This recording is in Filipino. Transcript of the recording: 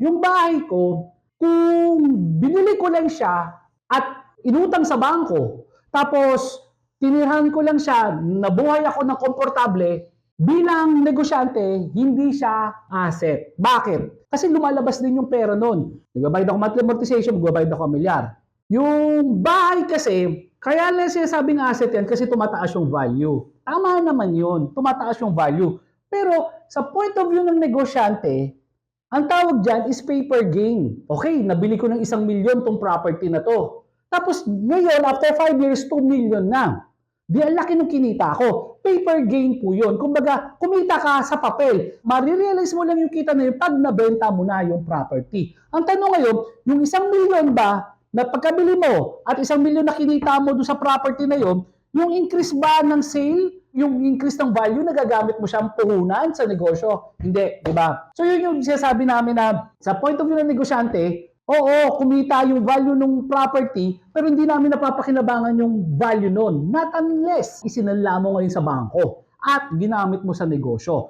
Yung bahay ko, kung binili ko lang siya at inutang sa bangko, tapos tinirhan ko lang siya, nabuhay ako ng komportable, bilang negosyante, hindi siya asset. Bakit? Kasi lumalabas din yung pera nun. Nagbabayad ako monthly amortization, magbabayad ako milyar. Yung bahay kasi, kaya lang sinasabing asset yan kasi tumataas yung value. Tama naman yun, tumataas yung value. Pero sa point of view ng negosyante, ang tawag dyan is paper gain. Okay, nabili ko ng 1,000,000 tong property na to. Tapos ngayon, after 5 years, 2,000,000 na. Di ang laki ng kinita ko. Paper gain po yun. Kumbaga, kumita ka sa papel. Marirealize mo lang yung kita na yun pag nabenta mo na yung property. Ang tanong ngayon, yung 1,000,000 ba na pagkabili mo at 1,000,000 na kinita mo doon sa property na yun, yung increase ba ng sale, yung increase ng value, nagagamit mo siyang puhunan sa negosyo? Hindi, di ba? So yun yung sinasabi namin na sa point of view ng negosyante, oo, kumita yung value ng property, pero hindi namin napapakinabangan yung value nun. Not unless isinanla mo ngayon sa bangko at ginamit mo sa negosyo.